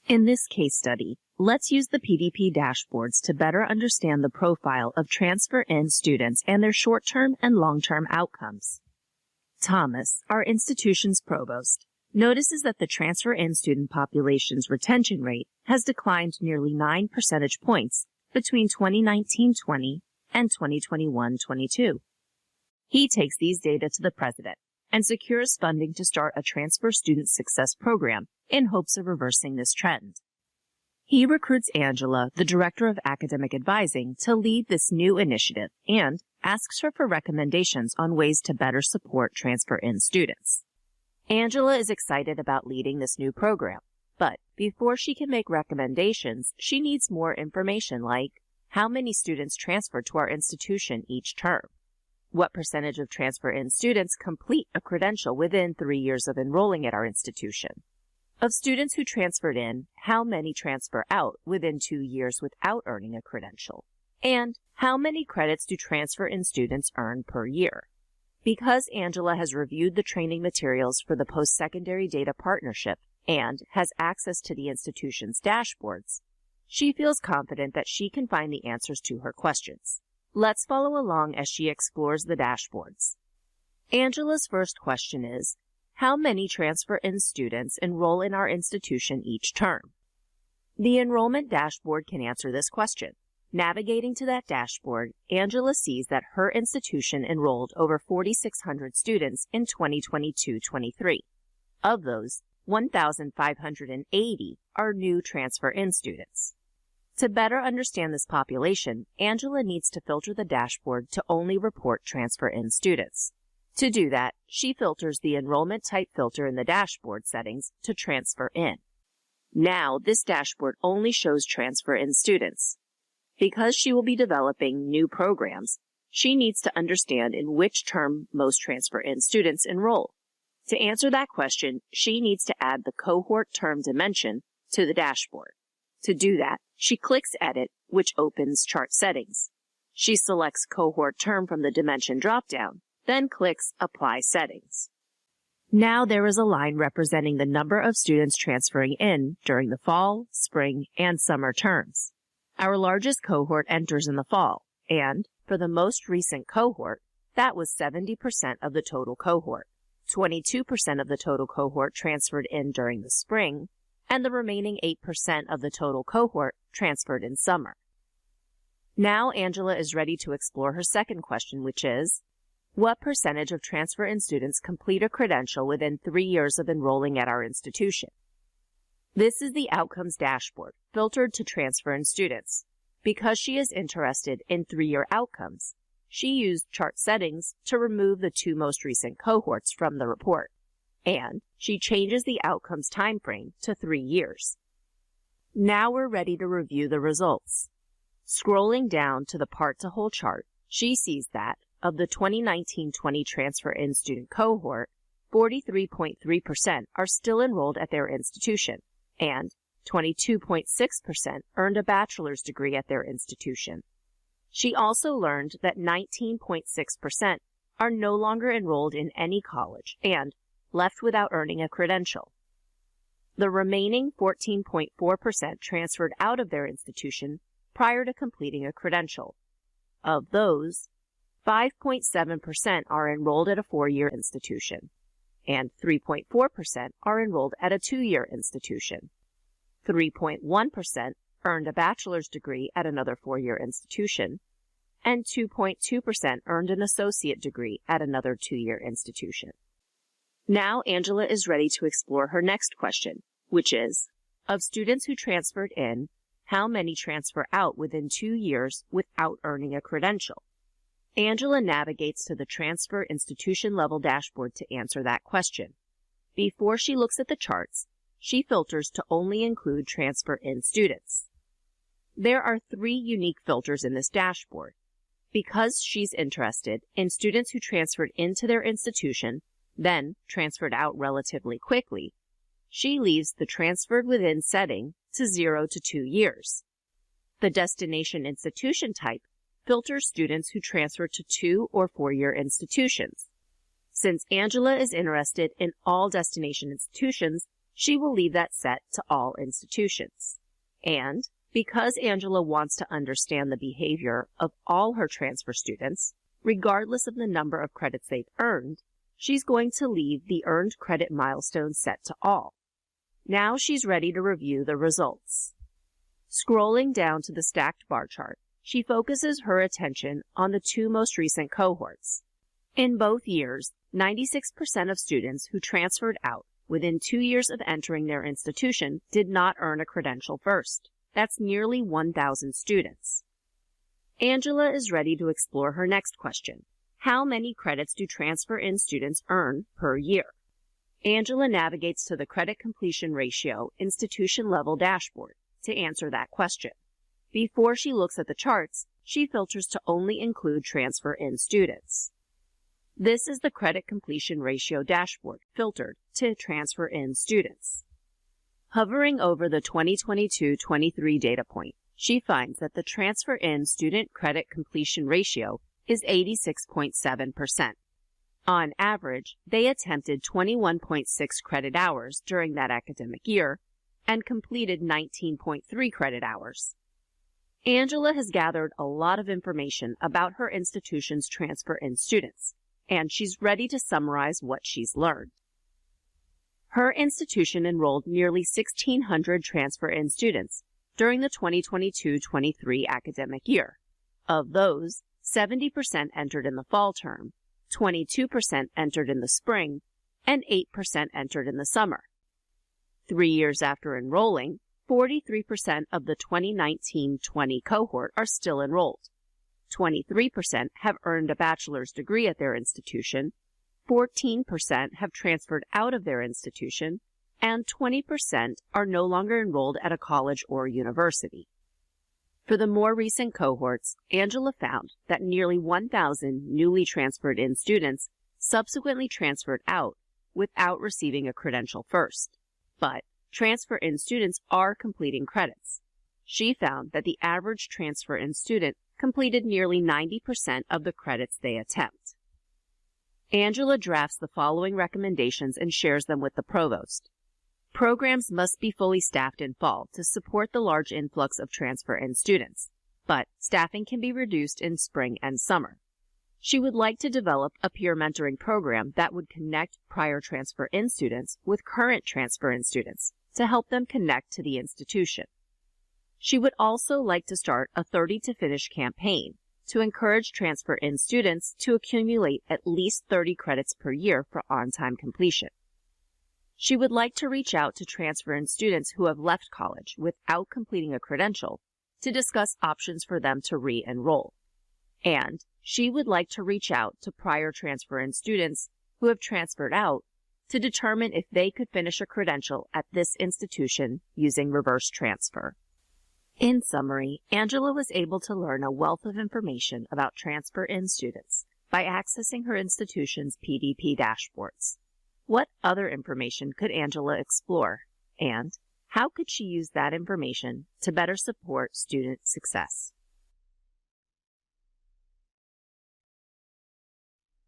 In this case study, let's use the PDP dashboards to better understand the profile of transfer-in students and their short-term and long-term outcomes. Thomas, our institution's provost, notices that the transfer-in student population's retention rate has declined nearly 9 percentage points between 2019-20 and 2021-22. He takes these data to the president and secures funding to start a transfer student success program in hopes of reversing this trend. He recruits Angela, the Director of Academic Advising, to lead this new initiative and asks her for recommendations on ways to better support transfer-in students. Angela is excited about leading this new program, but before she can make recommendations, she needs more information like how many students transfer to our institution each term, what percentage of transfer-in students complete a credential within 3 years of enrolling at our institution. Of students who transferred in, how many transfer out within 2 years without earning a credential? And how many credits do transfer-in students earn per year? Because Angela has reviewed the training materials for the Postsecondary Data Partnership and has access to the institution's dashboards, she feels confident that she can find the answers to her questions. Let's follow along as she explores the dashboards. Angela's first question is, how many transfer-in students enroll in our institution each term? The enrollment dashboard can answer this question. Navigating to that dashboard, Angela sees that her institution enrolled over 4,600 students in 2022-23. Of those, 1,580 are new transfer-in students. To better understand this population, Angela needs to filter the dashboard to only report transfer-in students. To do that, she filters the enrollment type filter in the dashboard settings to transfer in. Now, this dashboard only shows transfer-in students. Because she will be developing new programs, she needs to understand in which term most transfer-in students enroll. To answer that question, she needs to add the cohort term dimension to the dashboard. To do that, she clicks Edit, which opens Chart Settings. She selects Cohort Term from the Dimension dropdown, then clicks Apply Settings. Now there is a line representing the number of students transferring in during the fall, spring, and summer terms. Our largest cohort enters in the fall, and for the most recent cohort, that was 70% of the total cohort. 22% of the total cohort transferred in during the spring, and the remaining 8% of the total cohort transferred in summer. Now Angela is ready to explore her second question, which is, what percentage of transfer-in students complete a credential within 3 years of enrolling at our institution? This is the Outcomes dashboard, filtered to transfer-in students. Because she is interested in 3-year outcomes, she used Chart Settings to remove the 2 most recent cohorts from the report, and she changes the outcomes timeframe to 3 years. Now we're ready to review the results. Scrolling down to the part-to-whole chart, she sees that of the 2019-20 transfer-in student cohort, 43.3% are still enrolled at their institution, and 22.6% earned a bachelor's degree at their institution. She also learned that 19.6% are no longer enrolled in any college and left without earning a credential. The remaining 14.4% transferred out of their institution prior to completing a credential. Of those, 5.7% are enrolled at a 4-year institution, and 3.4% are enrolled at a 2-year institution. 3.1% earned a bachelor's degree at another 4-year institution, and 2.2% earned an associate degree at another 2-year institution. Now Angela is ready to explore her next question, which is, of students who transferred in, how many transfer out within 2 years without earning a credential? Angela navigates to the transfer institution level dashboard to answer that question. Before she looks at the charts, she filters to only include transfer-in students. There are 3 unique filters in this dashboard. Because she's interested in students who transferred into their institution, then transferred out relatively quickly, she leaves the transferred within setting to 0 to 2 years. The destination institution type filters students who transfer to 2 or 4-year institutions. Since Angela is interested in all destination institutions, she will leave that set to all institutions. And because Angela wants to understand the behavior of all her transfer students, regardless of the number of credits they've earned, she's going to leave the earned credit milestone set to all. Now she's ready to review the results. Scrolling down to the stacked bar chart, she focuses her attention on the two most recent cohorts. In both years, 96% of students who transferred out within 2 years of entering their institution did not earn a credential first. That's nearly 1,000 students. Angela is ready to explore her next question. How many credits do transfer-in students earn per year? Angela navigates to the Credit Completion Ratio institution-level dashboard to answer that question. Before she looks at the charts, she filters to only include transfer-in students. This is the Credit Completion Ratio dashboard filtered to transfer-in students. Hovering over the 2022-23 data point, she finds that the transfer-in student credit completion ratio is 86.7%. On average, they attempted 21.6 credit hours during that academic year and completed 19.3 credit hours. Angela has gathered a lot of information about her institution's transfer-in students, and she's ready to summarize what she's learned. Her institution enrolled nearly 1,600 transfer-in students during the 2022-23 academic year. Of those, 70% entered in the fall term, 22% entered in the spring, and 8% entered in the summer. 3 years after enrolling, 43% of the 2019-20 cohort are still enrolled. 23% have earned a bachelor's degree at their institution, 14% have transferred out of their institution, and 20% are no longer enrolled at a college or university. For the more recent cohorts, Angela found that nearly 1,000 newly transferred-in students subsequently transferred out without receiving a credential first. But transfer-in students are completing credits. She found that the average transfer-in student completed nearly 90% of the credits they attempt. Angela drafts the following recommendations and shares them with the provost. Programs must be fully staffed in fall to support the large influx of transfer-in students, but staffing can be reduced in spring and summer. She would like to develop a peer mentoring program that would connect prior transfer-in students with current transfer-in students to help them connect to the institution. She would also like to start a 30 to finish campaign to encourage transfer-in students to accumulate at least 30 credits per year for on-time completion. She would like to reach out to transfer-in students who have left college without completing a credential to discuss options for them to re-enroll. And she would like to reach out to prior transfer-in students who have transferred out to determine if they could finish a credential at this institution using reverse transfer. In summary, Angela was able to learn a wealth of information about transfer-in students by accessing her institution's PDP dashboards. What other information could Angela explore, and how could she use that information to better support student success?